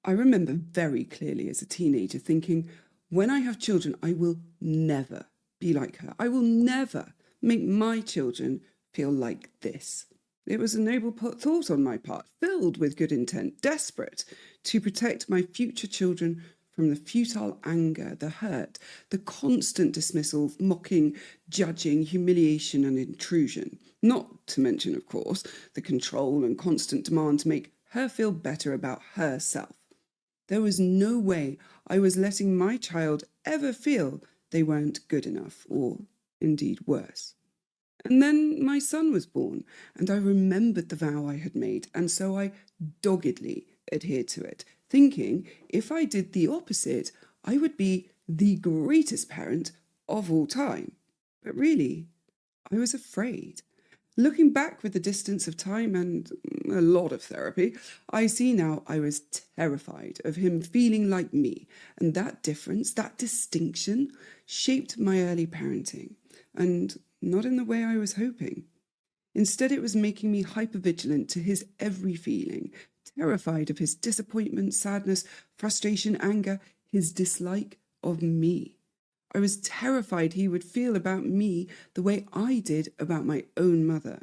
I remember very clearly as a teenager thinking, when I have children, I will never be like her. I will never make my children feel like this. It was a noble thought on my part, filled with good intent, desperate to protect my future children from the futile anger, the hurt, the constant dismissal, mocking, judging, humiliation and intrusion. Not to mention, of course, the control and constant demand to make her feel better about herself. There was no way I was letting my child ever feel they weren't good enough, or indeed worse. And then my son was born, and I remembered the vow I had made, and so I doggedly adhered to it, thinking if I did the opposite, I would be the greatest parent of all time. But really, I was afraid. Looking back with the distance of time and a lot of therapy, I see now I was terrified of him feeling like me, and that difference, that distinction, shaped my early parenting, and not in the way I was hoping. Instead, it was making me hypervigilant to his every feeling, terrified of his disappointment, sadness, frustration, anger, his dislike of me. I was terrified he would feel about me the way I did about my own mother.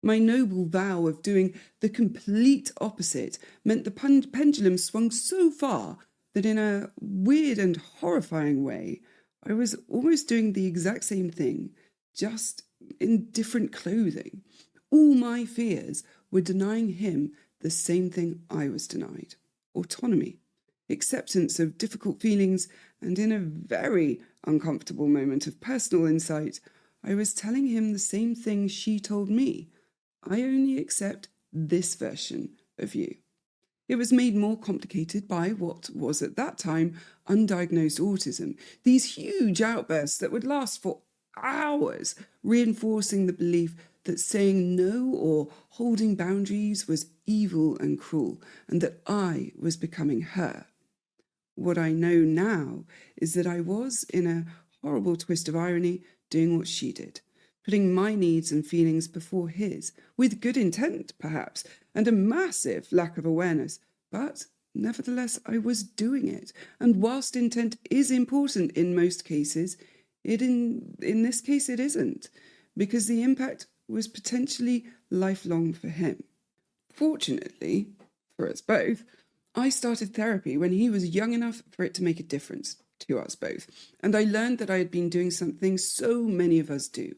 My noble vow of doing the complete opposite meant the pendulum swung so far that in a weird and horrifying way, I was almost doing the exact same thing, just in different clothing. All my fears were denying him the same thing I was denied: autonomy, acceptance of difficult feelings, and in a very uncomfortable moment of personal insight, I was telling him the same thing she told me. I only accept this version of you. It was made more complicated by what was at that time undiagnosed autism, these huge outbursts that would last for hours, reinforcing the belief that saying no or holding boundaries was evil and cruel, and that I was becoming her. What I know now is that I was, in a horrible twist of irony, doing what she did, putting my needs and feelings before his, with good intent, perhaps, and a massive lack of awareness. But nevertheless, I was doing it. And whilst intent is important in most cases, in this case it isn't, because the impact was potentially lifelong for him. Fortunately, for us both, I started therapy when he was young enough for it to make a difference to us both, and I learned that I had been doing something so many of us do.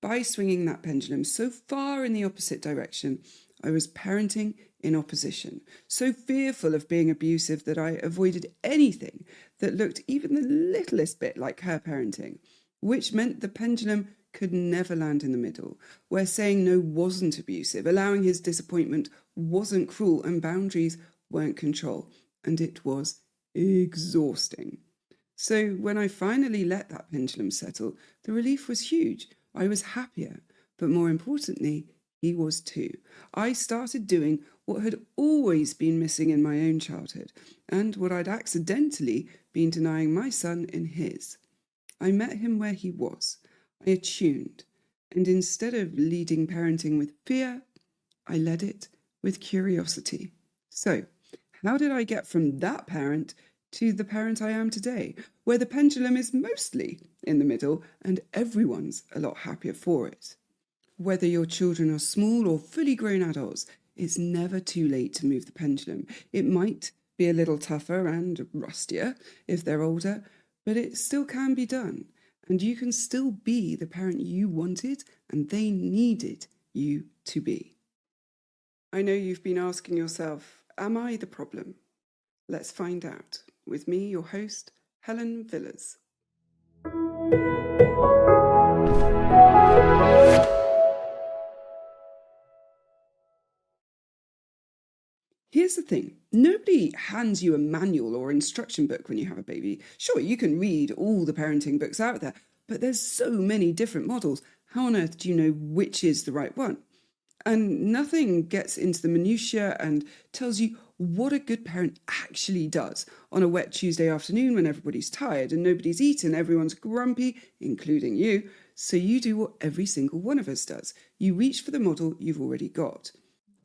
By swinging that pendulum so far in the opposite direction, I was parenting in opposition, so fearful of being abusive that I avoided anything that looked even the littlest bit like her parenting, which meant the pendulum could never land in the middle, where saying no wasn't abusive, allowing his disappointment wasn't cruel, and boundaries weren't control, and it was exhausting. So when I finally let that pendulum settle, the relief was huge. I was happier, but more importantly, he was too. I started doing what had always been missing in my own childhood, and what I'd accidentally been denying my son in his. I met him where he was. I attuned, and instead of leading parenting with fear, I led it with curiosity. So, how did I get from that parent to the parent I am today, where the pendulum is mostly in the middle and everyone's a lot happier for it? Whether your children are small or fully grown adults, it's never too late to move the pendulum. It might be a little tougher and rustier if they're older, but it still can be done. And you can still be the parent you wanted and they needed you to be. I know you've been asking yourself, am I the problem? Let's find out with me, your host, Helen Villas. Here's the thing. Nobody hands you a manual or instruction book when you have a baby. Sure, you can read all the parenting books out there, but there's so many different models. How on earth do you know which is the right one? And nothing gets into the minutiae and tells you what a good parent actually does on a wet Tuesday afternoon when everybody's tired and nobody's eaten, everyone's grumpy, including you. So you do what every single one of us does. You reach for the model you've already got.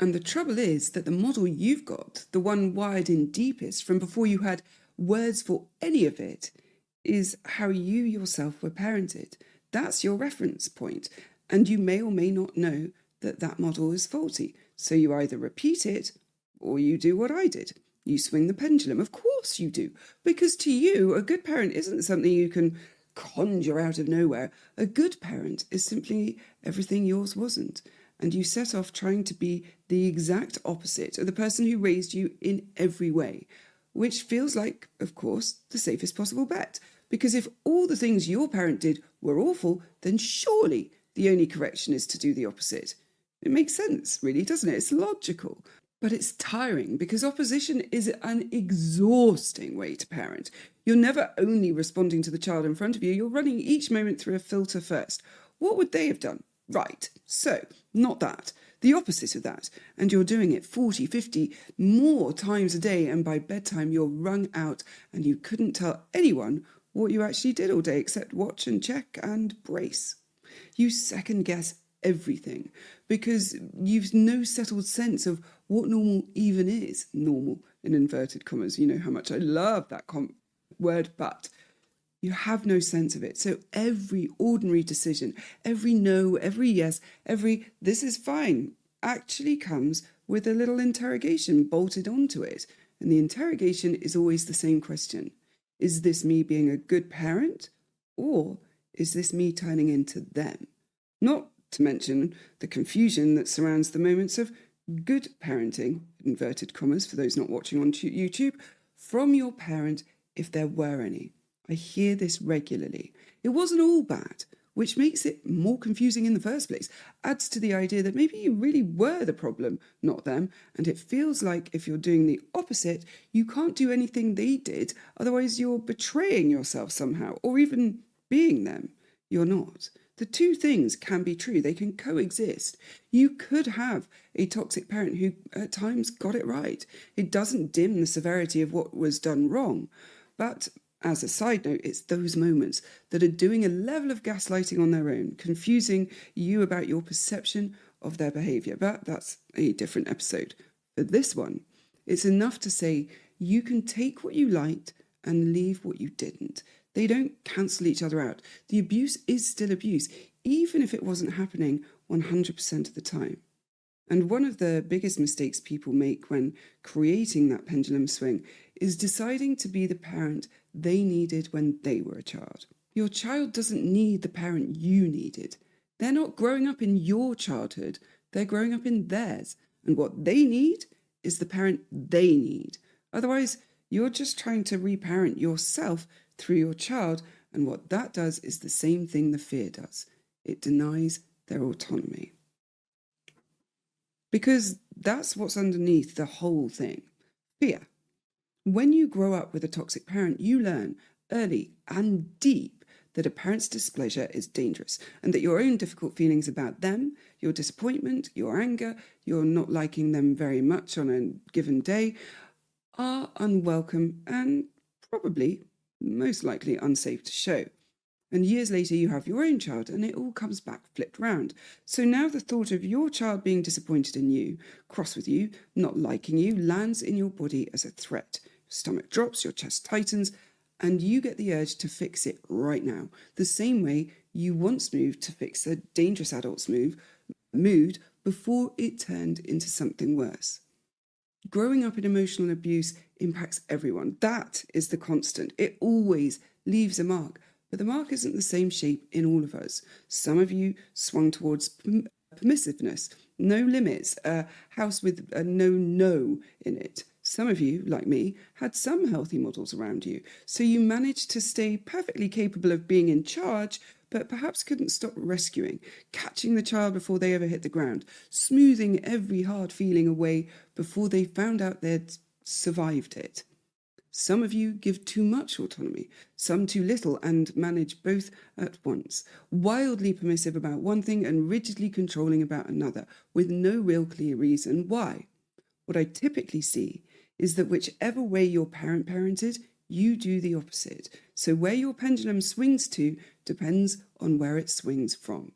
And the trouble is that the model you've got, the one wired in deepest from before you had words for any of it, is how you yourself were parented. That's your reference point. And you may or may not know that that model is faulty. So you either repeat it or you do what I did. You swing the pendulum. Of course you do. Because to you, a good parent isn't something you can conjure out of nowhere. A good parent is simply everything yours wasn't. And you set off trying to be the exact opposite of the person who raised you in every way, which feels like, of course, the safest possible bet. Because if all the things your parent did were awful, then surely the only correction is to do the opposite. It makes sense, really, doesn't it? It's logical. But it's tiring because opposition is an exhausting way to parent. You're never only responding to the child in front of you, you're running each moment through a filter first. What would they have done? Right, so, not that, the opposite of that. And you're doing it 40, 50 more times a day, and by bedtime you're wrung out and you couldn't tell anyone what you actually did all day except watch and check and brace. You second guess everything because you've no settled sense of what normal even is. Normal, in inverted commas. You know how much I love that word, but you have no sense of it. So every ordinary decision, every no, every yes, every this is fine, actually comes with a little interrogation bolted onto it. And the interrogation is always the same question. Is this me being a good parent? Or is this me turning into them? Not to mention the confusion that surrounds the moments of good parenting, inverted commas for those not watching on YouTube, from your parent if there were any. I hear this regularly. It wasn't all bad, which makes it more confusing in the first place. Adds to the idea that maybe you really were the problem, not them, and it feels like if you're doing the opposite, you can't do anything they did, otherwise you're betraying yourself somehow, or even being them. You're not. The two things can be true. They can coexist. You could have a toxic parent who at times got it right. It doesn't dim the severity of what was done wrong, but as a side note, it's those moments that are doing a level of gaslighting on their own, confusing you about your perception of their behaviour. But that's a different episode. For this one, it's enough to say you can take what you liked and leave what you didn't. They don't cancel each other out. The abuse is still abuse, even if it wasn't happening 100% of the time. And one of the biggest mistakes people make when creating that pendulum swing is deciding to be the parent they needed when they were a child. Your child doesn't need the parent you needed. They're not growing up in your childhood, they're growing up in theirs. And what they need is the parent they need. Otherwise, you're just trying to reparent yourself through your child, and what that does is the same thing the fear does. It denies their autonomy. Because that's what's underneath the whole thing. Fear. When you grow up with a toxic parent, you learn early and deep that a parent's displeasure is dangerous and that your own difficult feelings about them, your disappointment, your anger, your not liking them very much on a given day, are unwelcome and probably, most likely, unsafe to show. And years later, you have your own child and it all comes back flipped round. So now the thought of your child being disappointed in you, cross with you, not liking you, lands in your body as a threat. Your stomach drops, your chest tightens, and you get the urge to fix it right now. The same way you once moved to fix a dangerous adult's mood before it turned into something worse. Growing up in emotional abuse impacts everyone. That is the constant. It always leaves a mark. But the mark isn't the same shape in all of us. Some of you swung towards permissiveness, no limits, a house with a no in it. Some of you, like me, had some healthy models around you. So you managed to stay perfectly capable of being in charge, but perhaps couldn't stop rescuing, catching the child before they ever hit the ground, smoothing every hard feeling away before they found out they'd survived it. Some of you give too much autonomy, some too little, and manage both at once, wildly permissive about one thing and rigidly controlling about another, with no real clear reason why. What I typically see is that whichever way your parent parented, you do the opposite. So where your pendulum swings to depends on where it swings from.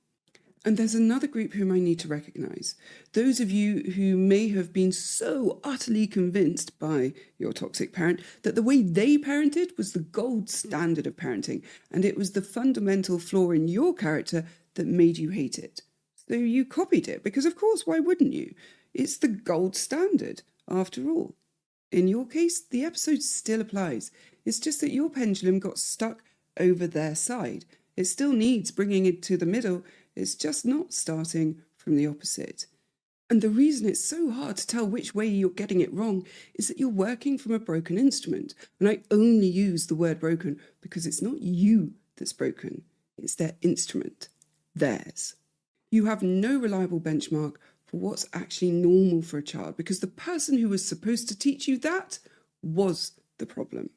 And there's another group whom I need to recognise. Those of you who may have been so utterly convinced by your toxic parent that the way they parented was the gold standard of parenting, and it was the fundamental flaw in your character that made you hate it. So you copied it, because of course, why wouldn't you? It's the gold standard, after all. In your case, the episode still applies. It's just that your pendulum got stuck over their side. It still needs bringing it to the middle. It's just not starting from the opposite. And the reason it's so hard to tell which way you're getting it wrong is that you're working from a broken instrument. And I only use the word broken because it's not you that's broken. It's their instrument, theirs. You have no reliable benchmark for what's actually normal for a child because the person who was supposed to teach you that was the problem.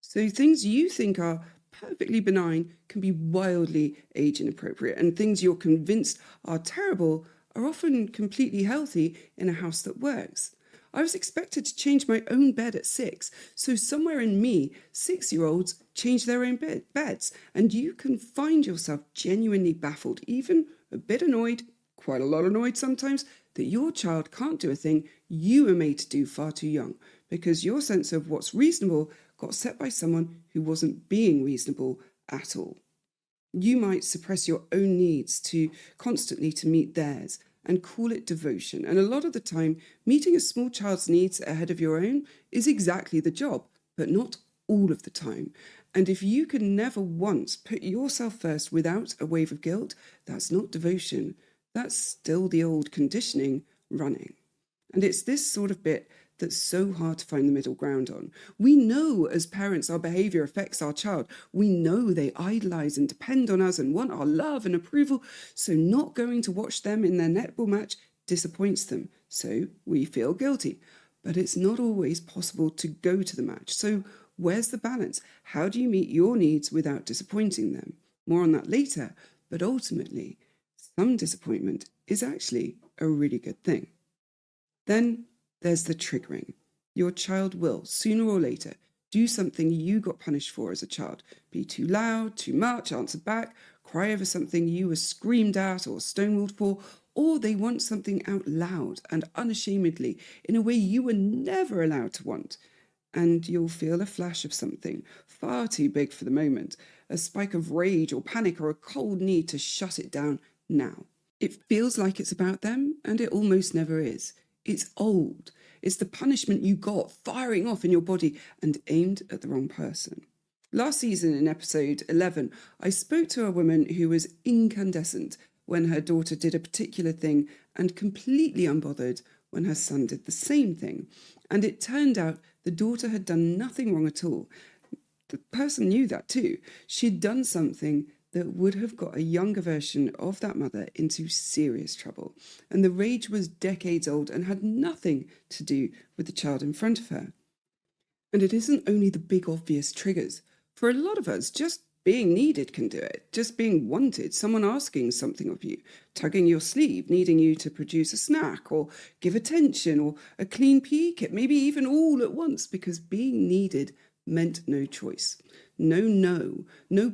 So things you think are perfectly benign can be wildly age inappropriate, and things you're convinced are terrible are often completely healthy in a house that works. I was expected to change my own bed at 6, so somewhere in me, 6-year-olds change their own beds, and you can find yourself genuinely baffled, even a bit annoyed, quite a lot annoyed sometimes, that your child can't do a thing you were made to do far too young, because your sense of what's reasonable got set by someone who wasn't being reasonable at all. You might suppress your own needs constantly to meet theirs and call it devotion. And a lot of the time, meeting a small child's needs ahead of your own is exactly the job, but not all of the time. And if you can never once put yourself first without a wave of guilt, that's not devotion. That's still the old conditioning running. And it's this sort of bit that's so hard to find the middle ground on. We know as parents our behaviour affects our child. We know they idolise and depend on us and want our love and approval, so not going to watch them in their netball match disappoints them. So we feel guilty. But it's not always possible to go to the match. So where's the balance? How do you meet your needs without disappointing them? More on that later, but ultimately, some disappointment is actually a really good thing. Then there's the triggering. Your child will, sooner or later, do something you got punished for as a child. Be too loud, too much, answer back, cry over something you were screamed at or stonewalled for, or they want something out loud and unashamedly in a way you were never allowed to want. And you'll feel a flash of something far too big for the moment, a spike of rage or panic or a cold need to shut it down now. It feels like it's about them, and it almost never is. It's old. It's the punishment you got firing off in your body and aimed at the wrong person. Last season in episode 11, I spoke to a woman who was incandescent when her daughter did a particular thing and completely unbothered when her son did the same thing. And it turned out the daughter had done nothing wrong at all. The person knew that too. She'd done something that would have got a younger version of that mother into serious trouble. And the rage was decades old and had nothing to do with the child in front of her. And it isn't only the big obvious triggers. For a lot of us, just being needed can do it. Just being wanted, someone asking something of you, tugging your sleeve, needing you to produce a snack or give attention or a clean PE kit, maybe even all at once, because being needed meant no choice. No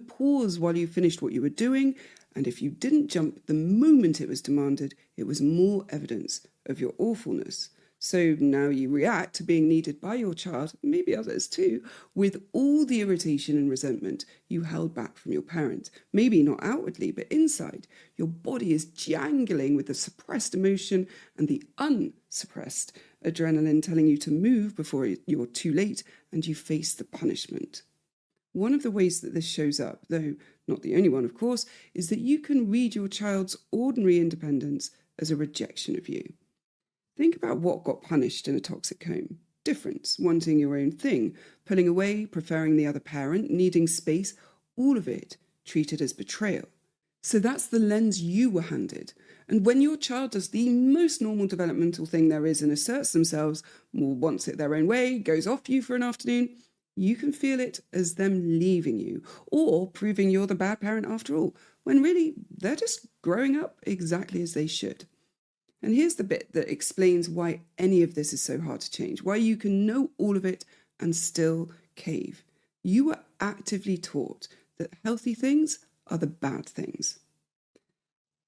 pause while you finished what you were doing, and if you didn't jump the moment it was demanded, it was more evidence of your awfulness. So now you react to being needed by your child, maybe others too, with all the irritation and resentment you held back from your parent. Maybe not outwardly, but inside. Your body is jangling with the suppressed emotion and the unsuppressed adrenaline telling you to move before you're too late and you face the punishment. One of the ways that this shows up, though not the only one, of course, is that you can read your child's ordinary independence as a rejection of you. Think about what got punished in a toxic home. Difference, wanting your own thing, pulling away, preferring the other parent, needing space, all of it treated as betrayal. So that's the lens you were handed. And when your child does the most normal developmental thing there is and asserts themselves, or wants it their own way, goes off you for an afternoon, you can feel it as them leaving you or proving you're the bad parent after all, when really they're just growing up exactly as they should. And here's the bit that explains why any of this is so hard to change, why you can know all of it and still cave. You were actively taught that healthy things are the bad things.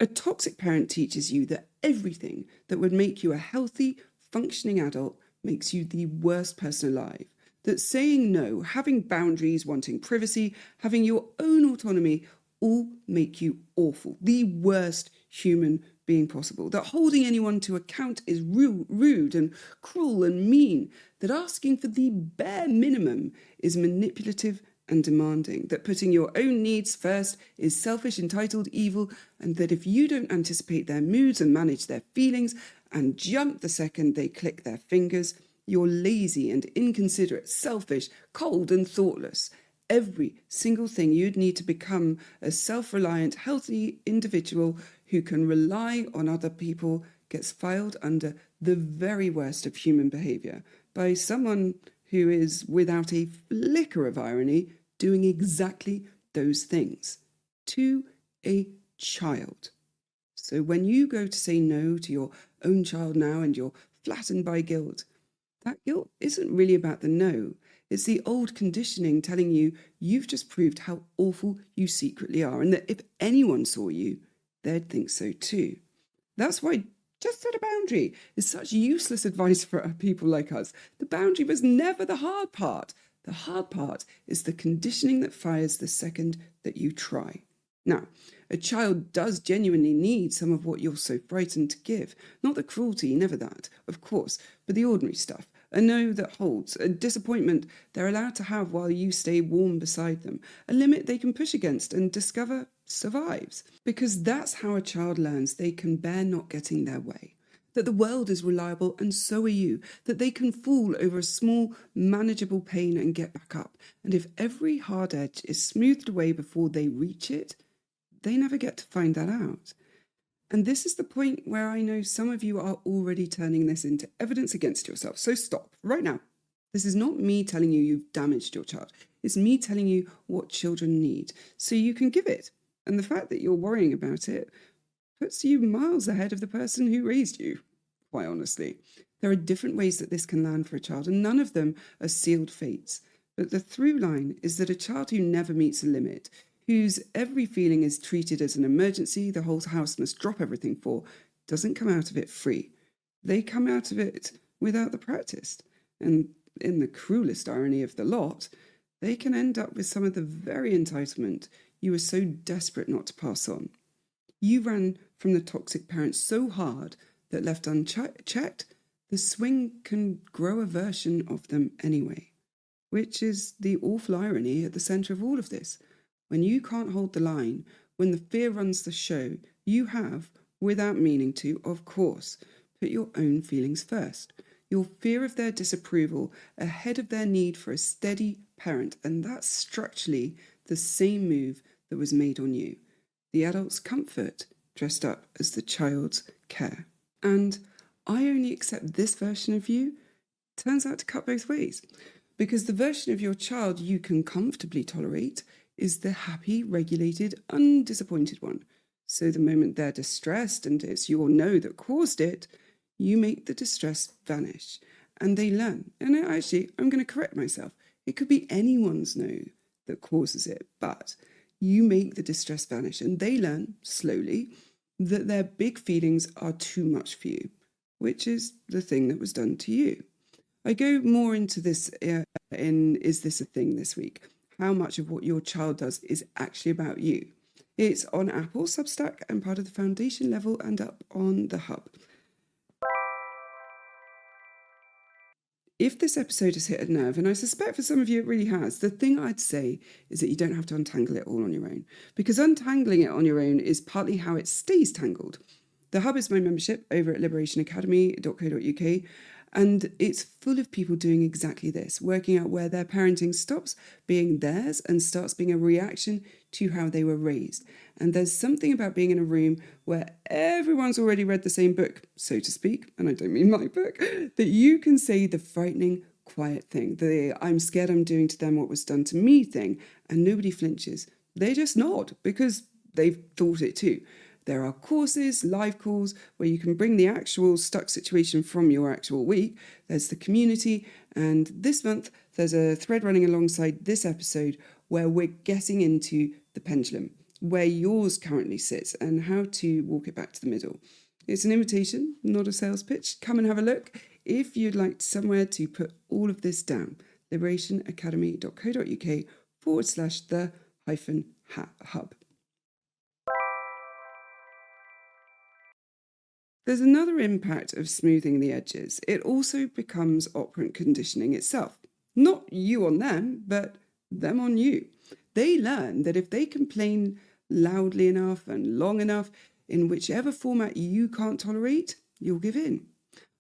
A toxic parent teaches you that everything that would make you a healthy, functioning adult makes you the worst person alive. That saying no, having boundaries, wanting privacy, having your own autonomy all make you awful, the worst human being possible. That holding anyone to account is rude and cruel and mean. That asking for the bare minimum is manipulative and demanding. That putting your own needs first is selfish, entitled, evil, and that if you don't anticipate their moods and manage their feelings and jump the second they click their fingers, you're lazy and inconsiderate, selfish, cold and thoughtless. Every single thing you'd need to become a self-reliant, healthy individual who can rely on other people gets filed under the very worst of human behaviour by someone who is, without a flicker of irony, doing exactly those things to a child. So when you go to say no to your own child now and you're flattened by guilt, that guilt isn't really about the no. It's the old conditioning telling you you've just proved how awful you secretly are and that if anyone saw you, they'd think so too. That's why just set a boundary is such useless advice for people like us. The boundary was never the hard part. The hard part is the conditioning that fires the second that you try. Now, a child does genuinely need some of what you're so frightened to give. Not the cruelty, never that, of course, but the ordinary stuff. A no that holds, a disappointment they're allowed to have while you stay warm beside them, a limit they can push against and discover survives. Because that's how a child learns they can bear not getting their way. That the world is reliable and so are you, that they can fall over a small, manageable pain and get back up. And if every hard edge is smoothed away before they reach it, they never get to find that out. And this is the point where I know some of you are already turning this into evidence against yourself. So stop right now. This is not me telling you you've damaged your child. It's me telling you what children need so you can give it. And the fact that you're worrying about it puts you miles ahead of the person who raised you, quite honestly. There are different ways that this can land for a child, and none of them are sealed fates. But the through line is that a child who never meets a limit, whose every feeling is treated as an emergency the whole house must drop everything for, doesn't come out of it free. They come out of it without the practice. And in the cruelest irony of the lot, they can end up with some of the very entitlement you were so desperate not to pass on. You ran from the toxic parent so hard that left unchecked, the swing can grow a version of them anyway, which is the awful irony at the centre of all of this. When you can't hold the line, when the fear runs the show, you have, without meaning to, of course, put your own feelings first. Your fear of their disapproval ahead of their need for a steady parent, and that's structurally the same move that was made on you. The adult's comfort dressed up as the child's care. And I only accept this version of you turns out to cut both ways, because the version of your child you can comfortably tolerate is the happy, regulated, undisappointed one. So the moment they're distressed and it's your no that caused it, you make the distress vanish and they learn. And actually, I'm going to correct myself. It could be anyone's no that causes it, but you make the distress vanish and they learn slowly that their big feelings are too much for you, which is the thing that was done to you. I go more into this in Is This a Thing this week? How much of what your child does is actually about you. It's on Apple, Substack, and part of the foundation level and up on the hub. If this episode has hit a nerve, and I suspect for some of you it really has, the thing I'd say is that you don't have to untangle it all on your own, because untangling it on your own is partly how it stays tangled. The hub is my membership over at liberationacademy.co.uk, and it's full of people doing exactly this, working out where their parenting stops being theirs and starts being a reaction to how they were raised. And there's something about being in a room where everyone's already read the same book, so to speak, and I don't mean my book, that you can say the frightening, quiet thing, the I'm scared I'm doing to them what was done to me thing, and nobody flinches. They just nod because they've thought it too. There are courses, live calls, where you can bring the actual stuck situation from your actual week. There's the community, and this month there's a thread running alongside this episode where we're getting into the pendulum, where yours currently sits and how to walk it back to the middle. It's an invitation, not a sales pitch. Come and have a look if you'd like somewhere to put all of this down. liberationacademy.co.uk/the-hub. There's another impact of smoothing the edges. It also becomes operant conditioning itself. Not you on them, but them on you. They learn that if they complain loudly enough and long enough in whichever format you can't tolerate, you'll give in.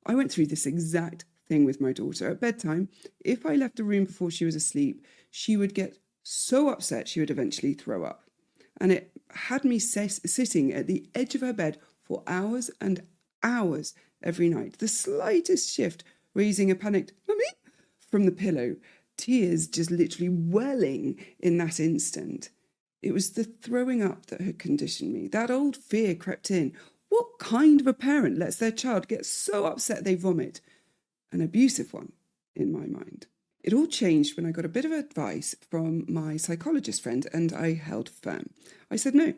I went through this exact thing with my daughter. At bedtime, if I left a room before she was asleep, she would get so upset she would eventually throw up. And it had me sitting at the edge of her bed for hours and hours every night. The slightest shift raising a panicked "Mummy" from the pillow, tears just literally welling in that instant. It was the throwing up that had conditioned me. That old fear crept in. What kind of a parent lets their child get so upset they vomit? An abusive one, in my mind. It all changed when I got a bit of advice from my psychologist friend and I held firm. I said no.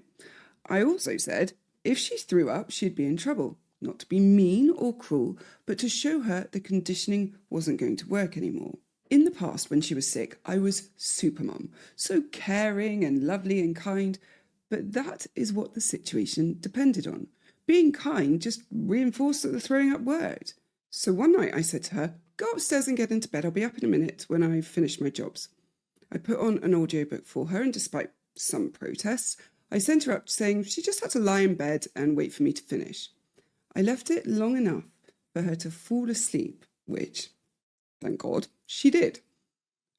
I also said if she threw up, she'd be in trouble. Not to be mean or cruel, but to show her the conditioning wasn't going to work anymore. In the past, when she was sick, I was super mum, so caring and lovely and kind, but that is what the situation depended on. Being kind just reinforced that the throwing up worked. So one night I said to her, go upstairs and get into bed, I'll be up in a minute when I've finished my jobs. I put on an audiobook for her and despite some protests, I sent her up saying she just had to lie in bed and wait for me to finish. I left it long enough for her to fall asleep, which, thank God, she did.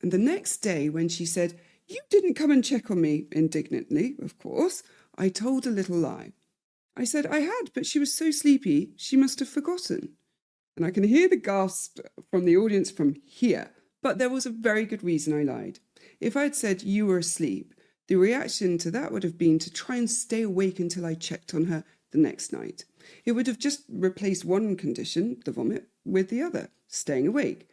And the next day when she said, you didn't come and check on me, indignantly, of course, I told a little lie. I said I had, but she was so sleepy, she must have forgotten. And I can hear the gasp from the audience from here, but there was a very good reason I lied. If I had said you were asleep, the reaction to that would have been to try and stay awake until I checked on her the next night. It would have just replaced one condition, the vomit, with the other, staying awake.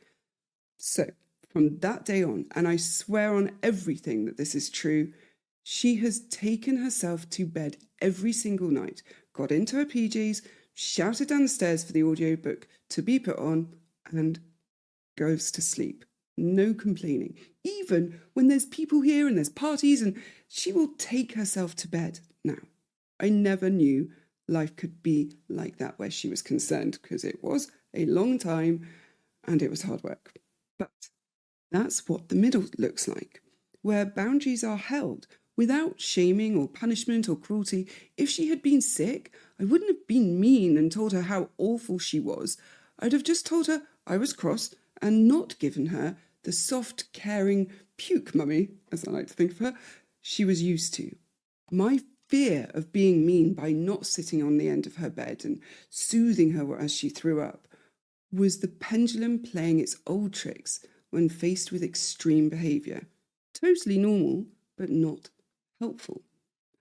So, from that day on, and I swear on everything that this is true, she has taken herself to bed every single night, got into her PJs, shouted down the stairs for the audiobook to be put on, and goes to sleep. No complaining. Even when there's people here and there's parties, and she will take herself to bed. Now, I never knew life could be like that where she was concerned, because it was a long time and it was hard work. But that's what the middle looks like, where boundaries are held without shaming or punishment or cruelty. If she had been sick, I wouldn't have been mean and told her how awful she was. I'd have just told her I was cross and not given her the soft, caring puke mummy, as I like to think of her, she was used to. My fear of being mean by not sitting on the end of her bed and soothing her as she threw up was the pendulum playing its old tricks when faced with extreme behaviour. Totally normal, but not helpful.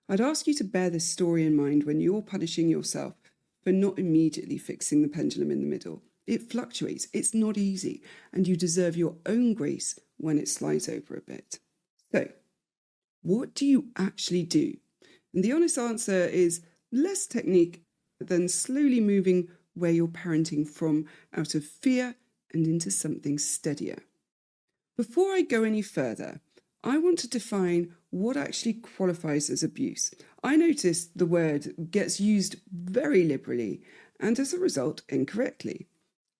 I'd ask you to bear this story in mind when you're punishing yourself for not immediately fixing the pendulum in the middle. It fluctuates, it's not easy, and you deserve your own grace when it slides over a bit. So, what do you actually do? And the honest answer is less technique than slowly moving where you're parenting from out of fear and into something steadier. Before I go any further, I want to define what actually qualifies as abuse. I notice the word gets used very liberally and as a result incorrectly.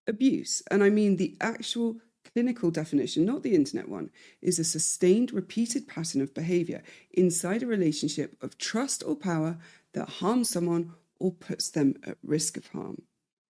Abuse, and I mean the actual clinical definition, not the internet one, is a sustained, repeated pattern of behaviour inside a relationship of trust or power that harms someone or puts them at risk of harm.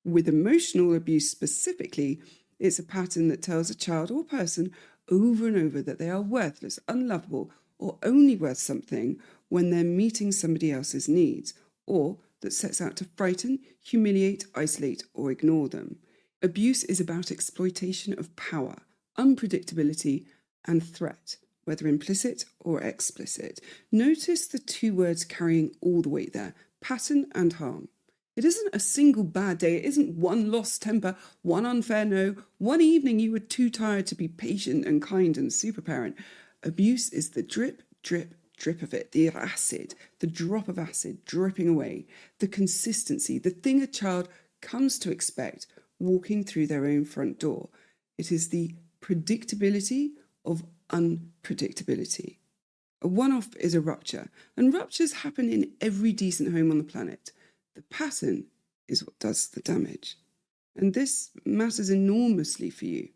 With emotional abuse specifically, it's a pattern that tells a child or person over and over that they are worthless, unlovable, or only worth something when they're meeting somebody else's needs, or that sets out to frighten, humiliate, isolate, or ignore them. Abuse is about exploitation of power, unpredictability, and threat, whether implicit or explicit. Notice the two words carrying all the weight there, pattern and harm. It isn't a single bad day, it isn't one lost temper, one unfair no, one evening you were too tired to be patient and kind and super parent. Abuse is the drip, drip, drip of it, the acid, the drop of acid dripping away, the consistency, the thing a child comes to expect walking through their own front door. It is the predictability of unpredictability. A one-off is a rupture, and ruptures happen in every decent home on the planet. The pattern is what does the damage. And this matters enormously for you,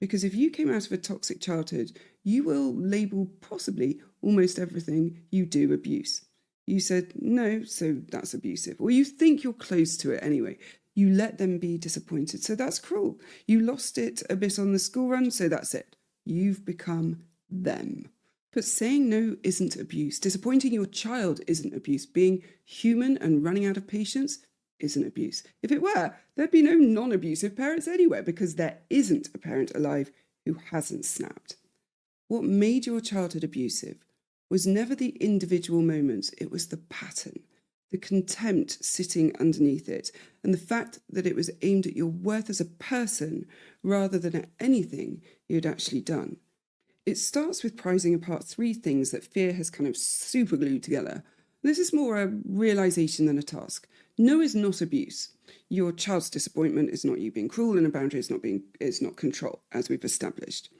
because if you came out of a toxic childhood, you will label possibly almost everything you do abuse. You said no, so that's abusive. Or you think you're close to it anyway. You let them be disappointed, so that's cruel. You lost it a bit on the school run, so that's it. You've become them. But saying no isn't abuse. Disappointing your child isn't abuse. Being human and running out of patience isn't abuse. If it were, there'd be no non-abusive parents anywhere, because there isn't a parent alive who hasn't snapped. What made your childhood abusive was never the individual moments, it was the pattern, the contempt sitting underneath it, and the fact that it was aimed at your worth as a person rather than at anything you'd actually done. It starts with prizing apart three things that fear has kind of superglued together. This is more a realization than a task. No is not abuse. Your child's disappointment is not you being cruel, and a boundary is not control, as we've established.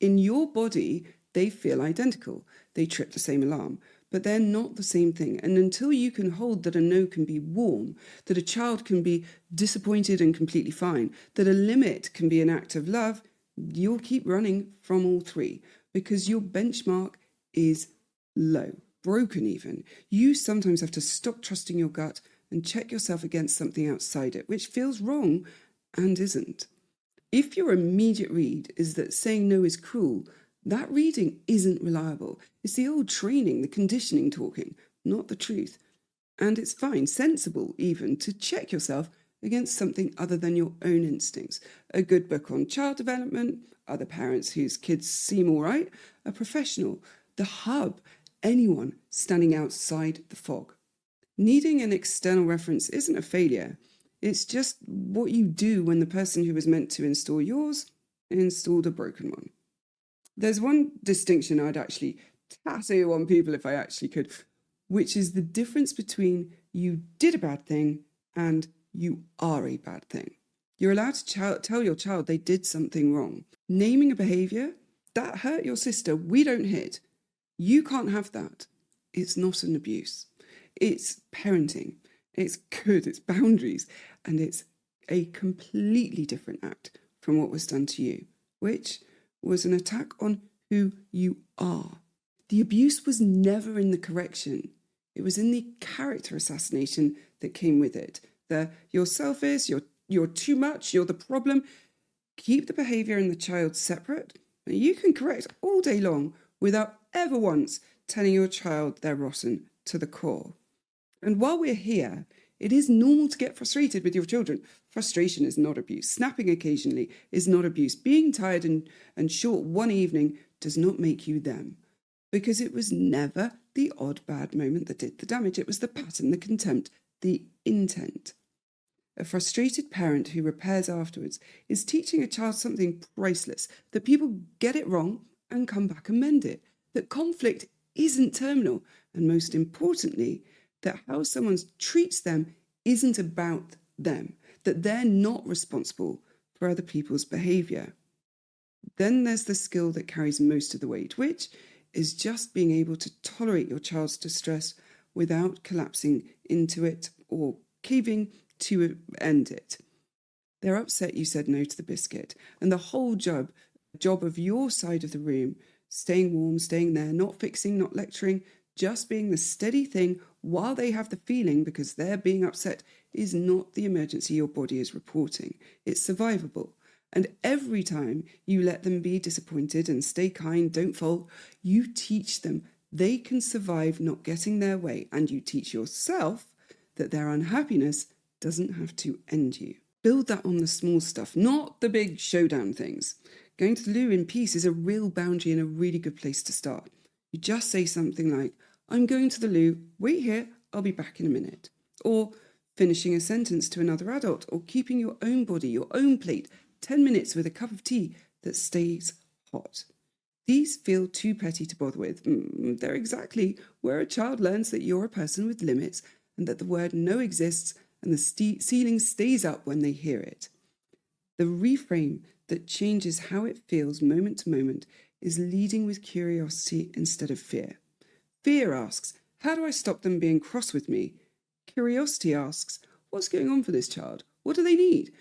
In your body, they feel identical. They trip the same alarm, but they're not the same thing. And until you can hold that a no can be warm, that a child can be disappointed and completely fine, that a limit can be an act of love, you'll keep running from all three, because your benchmark is low, broken even. You sometimes have to stop trusting your gut and check yourself against something outside it, which feels wrong and isn't. If your immediate read is that saying no is cruel, that reading isn't reliable. It's the old training, the conditioning talking, not the truth. And it's fine, sensible even, to check yourself against something other than your own instincts. A good book on child development, other parents whose kids seem all right, a professional, the hub, anyone standing outside the fog. Needing an external reference isn't a failure. It's just what you do when the person who was meant to install yours installed a broken one. There's one distinction I'd actually tattoo on people if I actually could, which is the difference between you did a bad thing and you are a bad thing. You're allowed to tell your child they did something wrong. Naming a behaviour, that hurt your sister, we don't hit. You can't have that. It's not an abuse. It's parenting. It's good, it's boundaries, and it's a completely different act from what was done to you, which was an attack on who you are. The abuse was never in the correction. It was in the character assassination that came with it. You're selfish, you're too much, you're the problem. Keep the behaviour and the child separate. And you can correct all day long without ever once telling your child they're rotten to the core. And while we're here, it is normal to get frustrated with your children. Frustration is not abuse. Snapping occasionally is not abuse. Being tired and short one evening does not make you them. Because it was never the odd bad moment that did the damage. It was the pattern, the contempt, the intent. A frustrated parent who repairs afterwards is teaching a child something priceless, that people get it wrong and come back and mend it, that conflict isn't terminal, and most importantly, that how someone treats them isn't about them, that they're not responsible for other people's behaviour. Then there's the skill that carries most of the weight, which is just being able to tolerate your child's distress without collapsing into it or caving to end it. They're upset you said no to the biscuit, and the whole job of your side of the room, staying warm, staying there, not fixing, not lecturing, just being the steady thing while they have the feeling because they're being upset, is not the emergency your body is reporting. It's survivable. And every time you let them be disappointed and stay kind, don't fold, you teach them they can survive not getting their way, and you teach yourself that their unhappiness doesn't have to end you. Build that on the small stuff, not the big showdown things. Going to the loo in peace is a real boundary and a really good place to start. You just say something like, I'm going to the loo, wait here, I'll be back in a minute. Or finishing a sentence to another adult, or keeping your own body, your own plate, 10 minutes with a cup of tea that stays hot. These feel too petty to bother with. They're exactly where a child learns that you're a person with limits and that the word no exists and the ceiling stays up when they hear it. The reframe that changes how it feels moment to moment is leading with curiosity instead of fear. Fear asks, how do I stop them being cross with me? Curiosity asks, what's going on for this child? What do they need?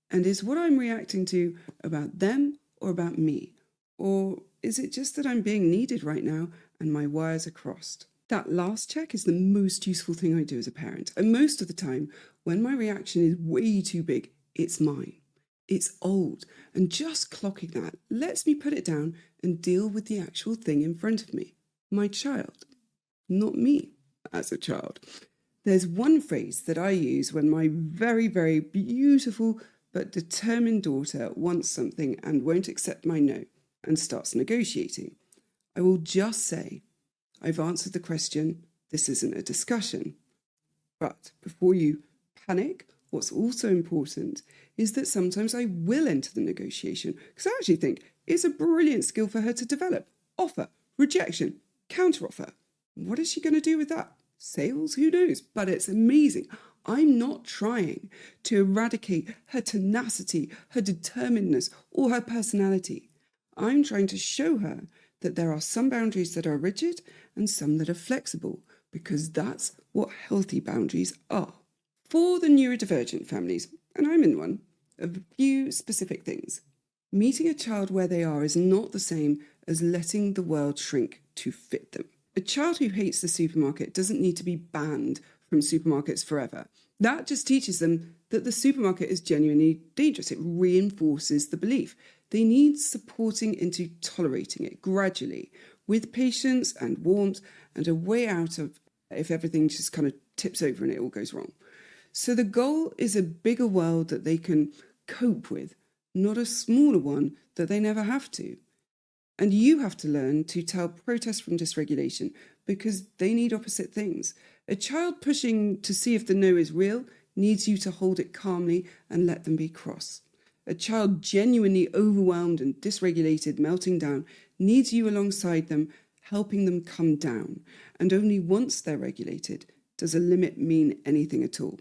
And is what I'm reacting to about them or about me? Or is it just that I'm being needed right now and my wires are crossed? That last check is the most useful thing I do as a parent. And most of the time, when my reaction is way too big, it's mine. It's old. And just clocking that lets me put it down and deal with the actual thing in front of me. My child. Not me as a child. There's one phrase that I use when my very, very beautiful but determined daughter wants something and won't accept my no and starts negotiating. I will just say, I've answered the question, this isn't a discussion. But before you panic, what's also important is that sometimes I will enter the negotiation because I actually think it's a brilliant skill for her to develop. Offer, rejection, counteroffer. What is she going to do with that? Sales? Who knows? But it's amazing. I'm not trying to eradicate her tenacity, her determinedness, or her personality. I'm trying to show her that there are some boundaries that are rigid and some that are flexible, because that's what healthy boundaries are. For the neurodivergent families, and I'm in one, a few specific things. Meeting a child where they are is not the same as letting the world shrink to fit them. A child who hates the supermarket doesn't need to be banned from supermarkets forever. That just teaches them that the supermarket is genuinely dangerous. It reinforces the belief. They need supporting into tolerating it gradually, with patience and warmth and a way out of if everything just kind of tips over and it all goes wrong. So the goal is a bigger world that they can cope with, not a smaller one that they never have to. And you have to learn to tell protest from dysregulation because they need opposite things. A child pushing to see if the no is real needs you to hold it calmly and let them be cross. A child genuinely overwhelmed and dysregulated, melting down, needs you alongside them, helping them come down. And only once they're regulated does a limit mean anything at all.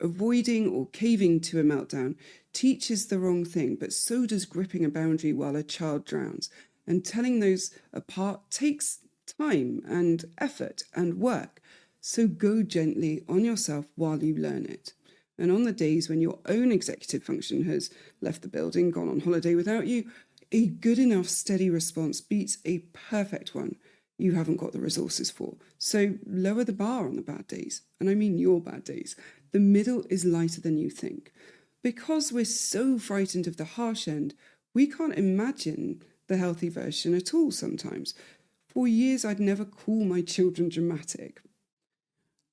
Avoiding or caving to a meltdown teaches the wrong thing, but so does gripping a boundary while a child drowns. And telling those apart takes time and effort and work. So go gently on yourself while you learn it. And on the days when your own executive function has left the building, gone on holiday without you, a good enough steady response beats a perfect one you haven't got the resources for. So lower the bar on the bad days. And I mean your bad days. The middle is lighter than you think. Because we're so frightened of the harsh end, we can't imagine the healthy version at all sometimes. For years, I'd never call my children dramatic.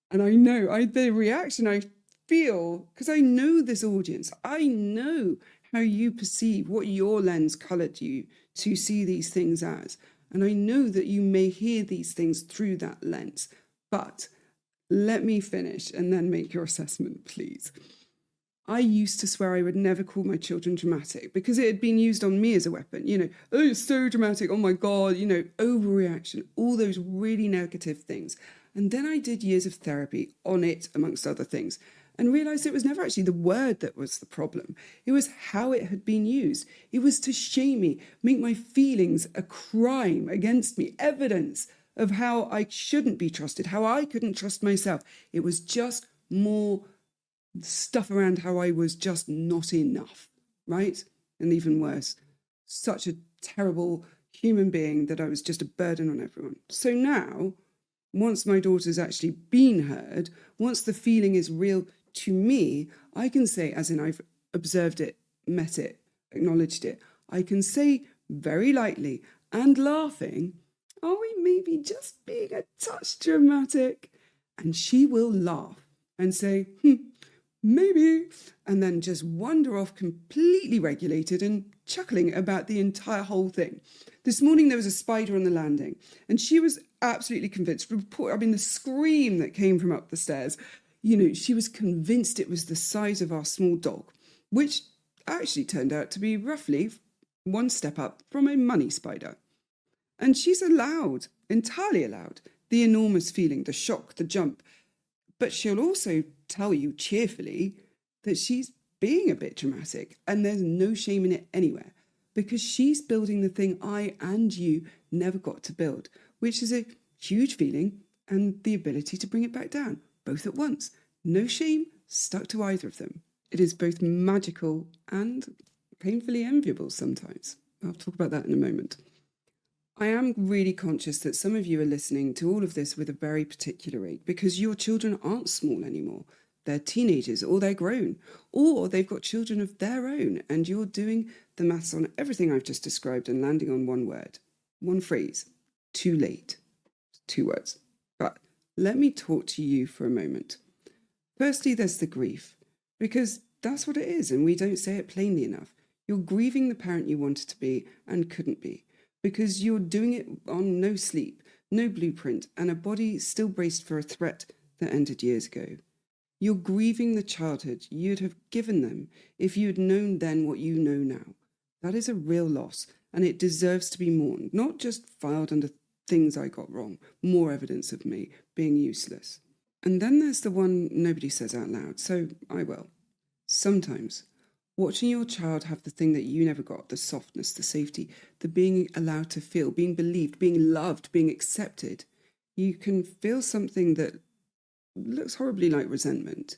And I know the reaction I feel, because I know this audience, I know how you perceive what your lens coloured you to see these things as. And I know that you may hear these things through that lens. But let me finish and then make your assessment, please. I used to swear I would never call my children dramatic because it had been used on me as a weapon. Oh, it's so dramatic. Oh my God, overreaction, all those really negative things. And then I did years of therapy on it, amongst other things, and realised it was never actually the word that was the problem. It was how it had been used. It was to shame me, make my feelings a crime against me, evidence of how I shouldn't be trusted, how I couldn't trust myself. It was just more stuff around how I was just not enough, right? And even worse, such a terrible human being that I was just a burden on everyone. So now, once my daughter's actually been heard, once the feeling is real to me, I can say, as in I've observed it, met it, acknowledged it, I can say very lightly and laughing, are we maybe just being a touch dramatic? And she will laugh and say, maybe, and then just wander off completely regulated and chuckling about the entire whole thing. This morning there was a spider on the landing and she was absolutely convinced. The scream that came from up the stairs, she was convinced it was the size of our small dog, which actually turned out to be roughly one step up from a money spider. And she's allowed, entirely allowed, the enormous feeling, the shock, the jump. But she'll also tell you cheerfully that she's being a bit dramatic, and there's no shame in it anywhere, because she's building the thing I and you never got to build, which is a huge feeling and the ability to bring it back down, both at once. No shame stuck to either of them. It is both magical and painfully enviable sometimes. I'll talk about that in a moment. I am really conscious that some of you are listening to all of this with a very particular ache because your children aren't small anymore. They're teenagers, or they're grown, or they've got children of their own, and you're doing the maths on everything I've just described and landing on one word, one phrase: too late. 2 words. But let me talk to you for a moment. Firstly, there's the grief, because that's what it is, and we don't say it plainly enough. You're grieving the parent you wanted to be and couldn't be, because you're doing it on no sleep, no blueprint, and a body still braced for a threat that ended years ago. You're grieving the childhood you'd have given them if you'd known then what you know now. That is a real loss, and it deserves to be mourned, not just filed under things I got wrong, more evidence of me being useless. And then there's the one nobody says out loud, so I will. Sometimes, watching your child have the thing that you never got, the softness, the safety, the being allowed to feel, being believed, being loved, being accepted, you can feel something that looks horribly like resentment.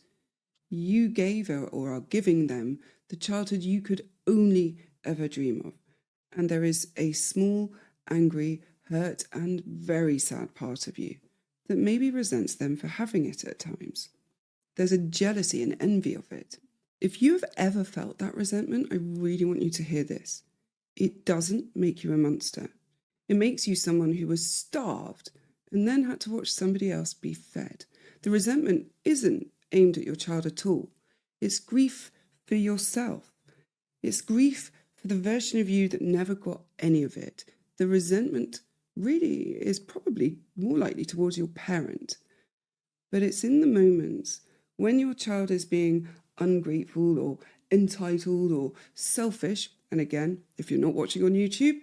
You gave or are giving them the childhood you could only ever dream of. And there is a small, angry, hurt, and very sad part of you that maybe resents them for having it at times. There's a jealousy and envy of it. If you have ever felt that resentment, I really want you to hear this. It doesn't make you a monster. It makes you someone who was starved and then had to watch somebody else be fed. The resentment isn't aimed at your child at all. It's grief for yourself. It's grief for the version of you that never got any of it. The resentment really is probably more likely towards your parent. But it's in the moments when your child is being ungrateful or entitled or selfish, and again, if you're not watching on YouTube,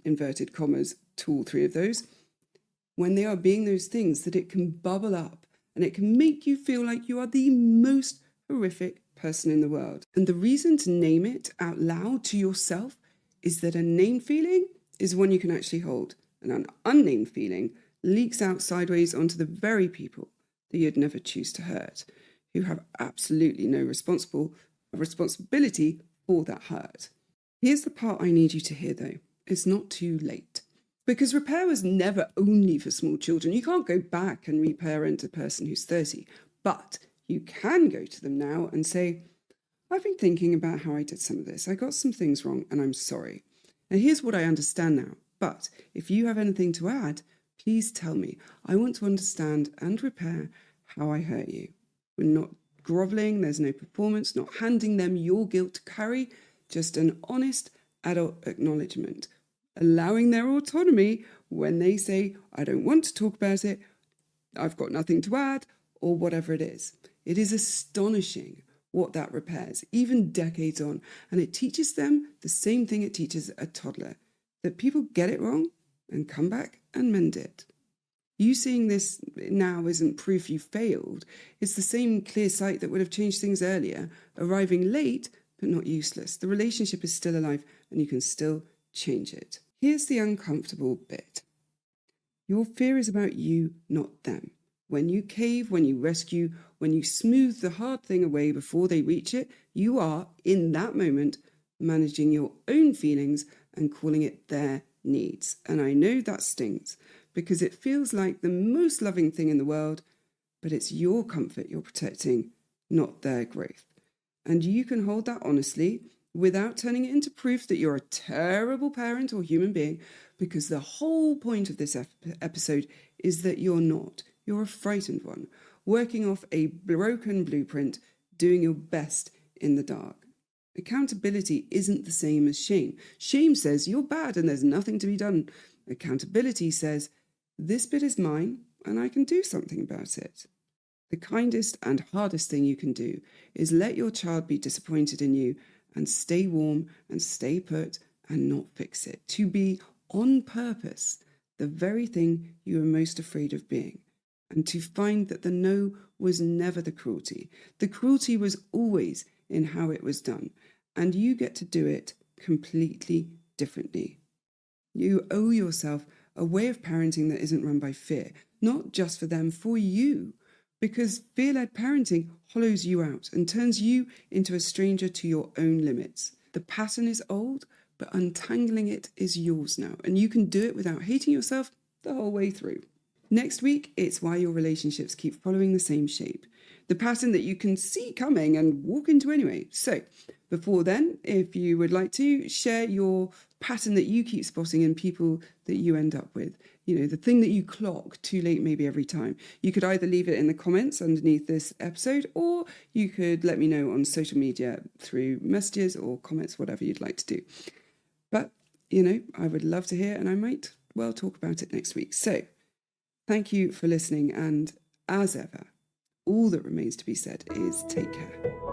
inverted commas to all 3 of those, when they are being those things, that it can bubble up and it can make you feel like you are the most horrific person in the world. And the reason to name it out loud to yourself is that a named feeling is one you can actually hold, and an unnamed feeling leaks out sideways onto the very people that you'd never choose to hurt, who have absolutely no responsibility for that hurt. Here's the part I need you to hear, though. It's not too late. Because repair was never only for small children. You can't go back and reparent a person who's 30. But you can go to them now and say, I've been thinking about how I did some of this. I got some things wrong and I'm sorry. And here's what I understand now. But if you have anything to add, please tell me. I want to understand and repair how I hurt you. We're not grovelling, there's no performance, not handing them your guilt to carry, just an honest adult acknowledgement, allowing their autonomy when they say, I don't want to talk about it, I've got nothing to add, or whatever it is. It is astonishing what that repairs, even decades on, and it teaches them the same thing it teaches a toddler, that people get it wrong and come back and mend it. You seeing this now isn't proof you failed. It's the same clear sight that would have changed things earlier, arriving late but not useless. The relationship is still alive and you can still change it. Here's the uncomfortable bit. Your fear is about you, not them. When you cave, when you rescue, when you smooth the hard thing away before they reach it, you are, in that moment, managing your own feelings and calling it their needs. And I know that stings, because it feels like the most loving thing in the world, but it's your comfort you're protecting, not their growth. And you can hold that honestly without turning it into proof that you're a terrible parent or human being, because the whole point of this episode is that you're not. You're a frightened one, working off a broken blueprint, doing your best in the dark. Accountability isn't the same as shame. Shame says you're bad and there's nothing to be done. Accountability says, this bit is mine and I can do something about it. The kindest and hardest thing you can do is let your child be disappointed in you and stay warm and stay put and not fix it. To be on purpose the very thing you were most afraid of being, and to find that the no was never the cruelty. The cruelty was always in how it was done, and you get to do it completely differently. You owe yourself a way of parenting that isn't run by fear, not just for them, for you, because fear-led parenting hollows you out and turns you into a stranger to your own limits. The pattern is old, but untangling it is yours now, and you can do it without hating yourself the whole way through. Next week, it's why your relationships keep following the same shape, the pattern that you can see coming and walk into anyway. So before then, if you would like to share your pattern that you keep spotting in people that you end up with, the thing that you clock too late maybe every time, you could either leave it in the comments underneath this episode, or you could let me know on social media through messages or comments, whatever you'd like to do. But, I would love to hear, and I might well talk about it next week. So thank you for listening, and as ever, all that remains to be said is take care.